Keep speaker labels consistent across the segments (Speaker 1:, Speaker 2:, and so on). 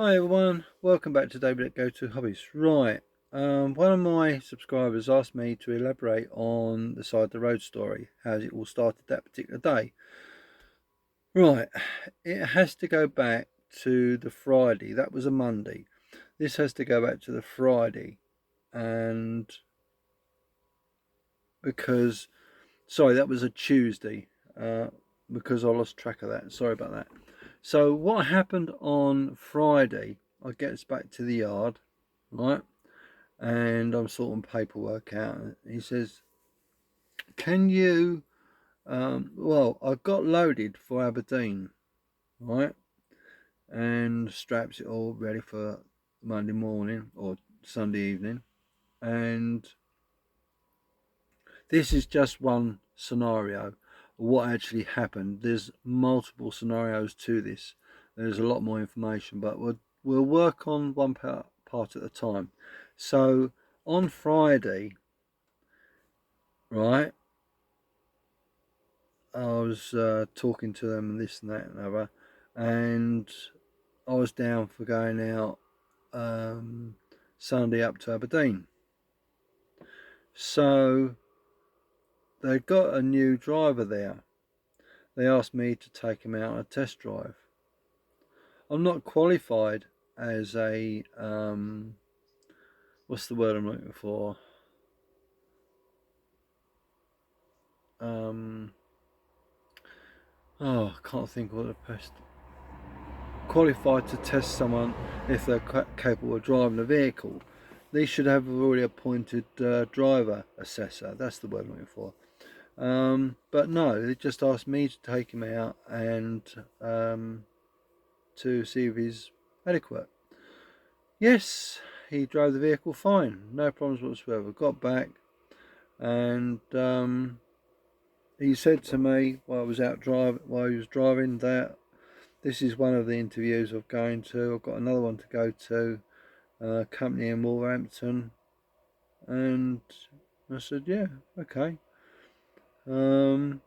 Speaker 1: Hi everyone, welcome back to David at Go To Hobbies. Right, one of my subscribers asked me to elaborate on the side of the road story, how it all started that particular day. Right, it has to go back to the Friday. That was a Monday. This has to go back to the Friday, and because sorry, that was a Tuesday. Because I lost track of that. Sorry about that. So what happened on Friday? I gets back to the yard, right? And I'm sorting paperwork out. He says, "Can you?" Well, I got loaded for Aberdeen, right, and straps it all ready for Monday morning or Sunday evening. And this is just one scenario. What actually happened? There's multiple scenarios to this. There's a lot more information, but we'll work on one part at a time. So on Friday, right, I was talking to them and this and that and other, and I was down for going out Sunday up to Aberdeen. So they got a new driver there. They asked me to take him out on a test drive. I'm not qualified as a what's the word I'm looking for? Um, I can't think of what the best qualified to test someone if they're capable of driving a vehicle. They should have already appointed driver assessor. That's the word I'm looking for. But no, they just asked me to take him out and to see if he's adequate. Yes, he drove the vehicle fine, no problems whatsoever. Got back and he said to me while I was out driving, while he was driving, that this is one of the interviews I'm going to. I've got another one to go to, company in Wolverhampton, and I said, yeah, okay. Um,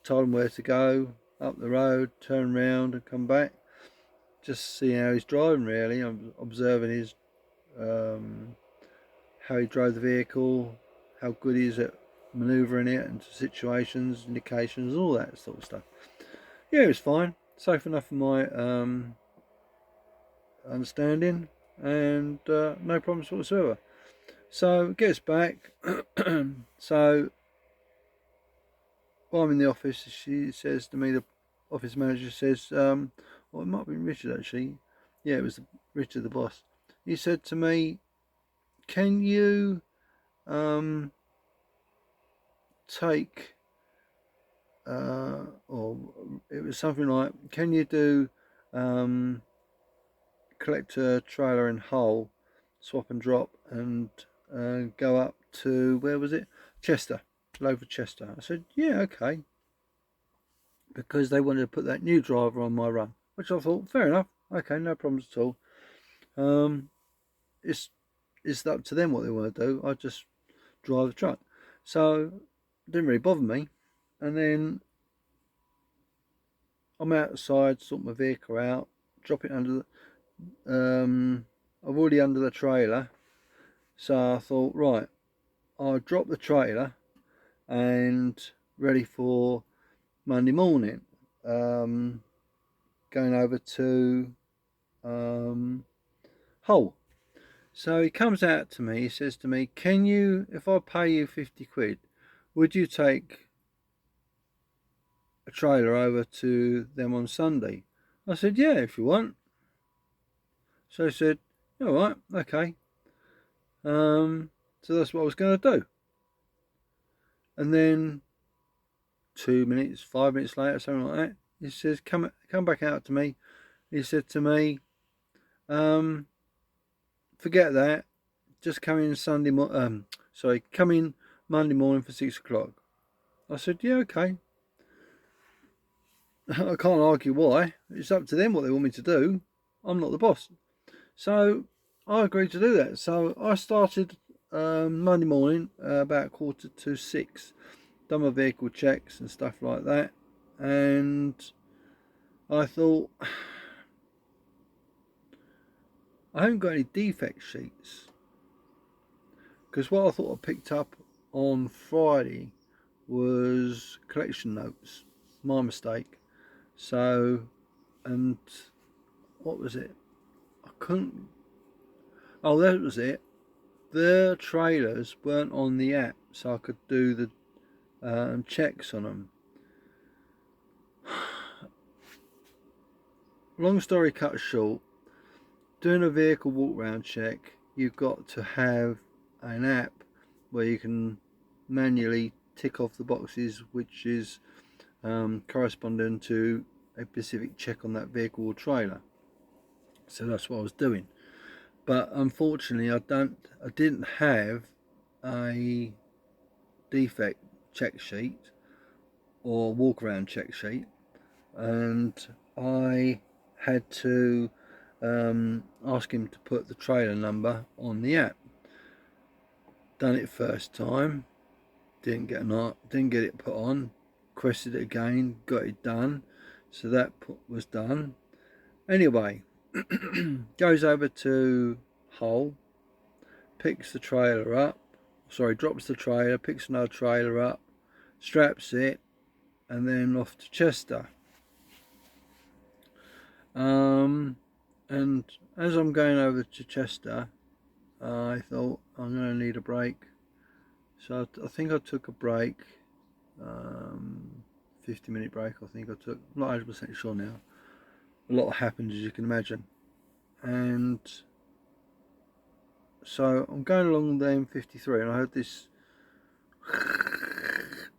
Speaker 1: Told him where to go, up the road, turn round, and come back. Just see how he's driving. Really, I'm observing his um, how he drove the vehicle, how good he is at manoeuvring it into situations, indications, all that sort of stuff. Yeah, it was fine, safe enough for my understanding, and no problems whatsoever. So it gets back. So while I'm in the office, she says to me, the office manager says, well, it might be Richard actually. Yeah, it was Richard, the boss. He said to me, "Can you take or it was something like, can you do um, collect a trailer in Hull, swap and drop, and go up to, where was it? Chester, Lower Chester." I said, yeah, okay, because they wanted to put that new driver on my run, which I thought, fair enough, okay, no problems at all. Um, it's it's up to them what they want to do. I just drive the truck, so it didn't really bother me. And then I'm outside, sort my vehicle out, drop it under the, I've already under the trailer, so I thought, right, I'll drop the trailer and ready for Monday morning. Um, Going over to Hull. So he comes out to me, he says to me, "Can you, if I pay you 50 quid, would you take a trailer over to them on Sunday?" I said, yeah, if you want. So he said, all right, okay. So that's what I was going to do. And then 2 minutes, 5 minutes later, something like that, he says, come back out to me. He said to me, um, forget that. Just come in come in Monday morning for 6 o'clock. I said, yeah, okay. I can't argue why. It's up to them what they want me to do. I'm not the boss. So I agreed to do that. So I started Monday morning about 5:45. Done my vehicle checks and stuff like that. And I thought, I haven't got any defect sheets, because what I thought I picked up on Friday was collection notes. My mistake. So, and what was it? I couldn't. Oh, that was it. The trailers weren't on the app, so I could do the checks on them. Long story cut short, doing a vehicle walk round check, you've got to have an app where you can manually tick off the boxes which is corresponding to a specific check on that vehicle or trailer. So that's what I was doing. But unfortunately I didn't have a defect check sheet or walk around check sheet, and I had to ask him to put the trailer number on the app. Done it first time, didn't get it put on. Requested it again, got it done. So that was done. Anyway, goes over to Hull, picks the trailer up. Sorry, drops the trailer, picks another trailer up, straps it, and then off to Chester. And as I'm going over to Chester, I thought I'm going to need a break. So I think I took a break, 50-minute break I think I took. I'm not 100% sure now. A lot happened, as you can imagine. And so I'm going along the M53 and I heard this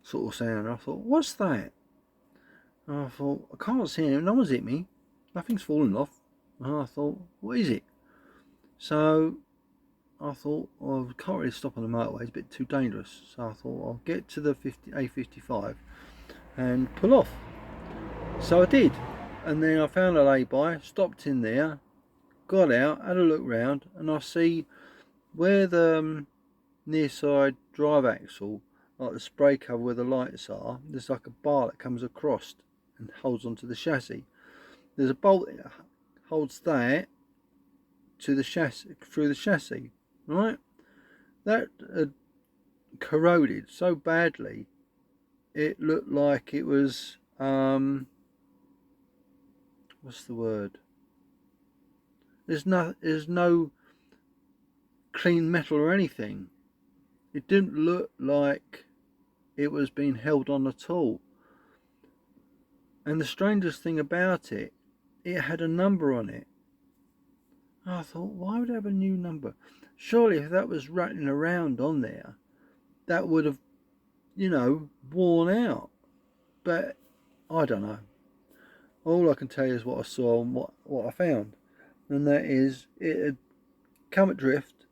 Speaker 1: sort of sound. I thought, what's that? And I thought, I can't see him, no one's hit me, nothing's fallen off. And I thought, what is it? So I thought, well, I can't really stop on the motorway, it's a bit too dangerous. So I thought I'll get to the A55 and pull off. So I did. And then I found a lay-by, stopped in there, got out, had a look round, and I see where the near side drive axle, like the spray cover where the lights are, there's like a bar that comes across and holds onto the chassis. There's a bolt that holds that to the chassis, through the chassis, right? That had corroded so badly it looked like it was what's the word? There's no clean metal or anything. It didn't look like it was being held on at all. And the strangest thing about it, it had a number on it. I thought, why would it have a new number? Surely if that was rattling around on there, that would have, worn out. But I don't know. All I can tell you is what I saw and what I found. And that is, it had come adrift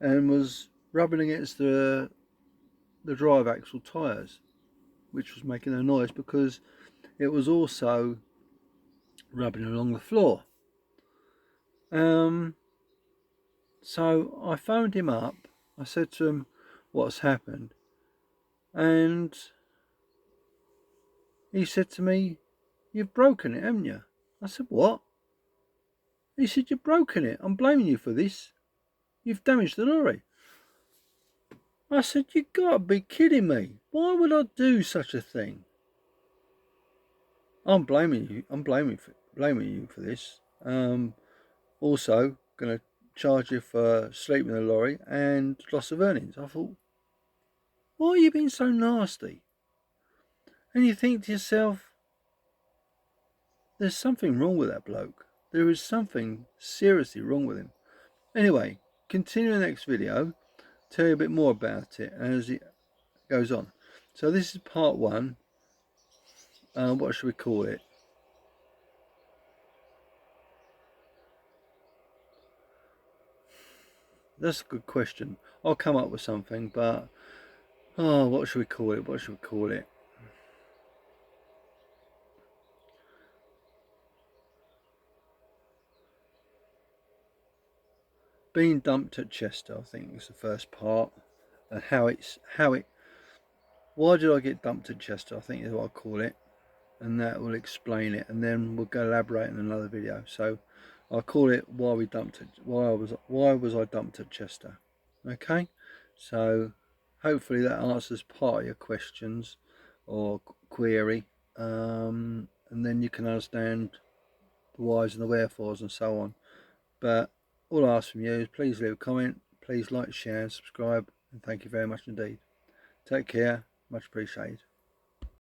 Speaker 1: and was rubbing against the drive axle tyres, which was making a noise because it was also rubbing along the floor. So I phoned him up. I said to him what's happened, and he said to me, "You've broken it, haven't you?" I said, "What?" He said, "You've broken it. I'm blaming you for this. You've damaged the lorry." I said, "You gotta be kidding me. Why would I do such a thing?" I'm blaming you. I'm blaming you for this. Also, gonna charge you for sleeping in the lorry and loss of earnings. I thought, why are you being so nasty? And you think to yourself, there's something wrong with that bloke. There is something seriously wrong with him. Anyway, continue the next video, tell you a bit more about it as it goes on. So this is part one. What should we call it? That's a good question. I'll come up with something, but what should we call it? What should we call it? Being dumped at Chester, I think, is the first part, and why did I get dumped at Chester, I think is what I call it, and that will explain it, and then we'll go elaborate in another video. So I'll call it why we dumped it. Why was I dumped at Chester? Okay, so hopefully that answers part of your questions or query, and then you can understand the whys and the wherefores and so on. But all I ask from you is please leave a comment, please like, share and subscribe, and thank you very much indeed. Take care, much appreciated.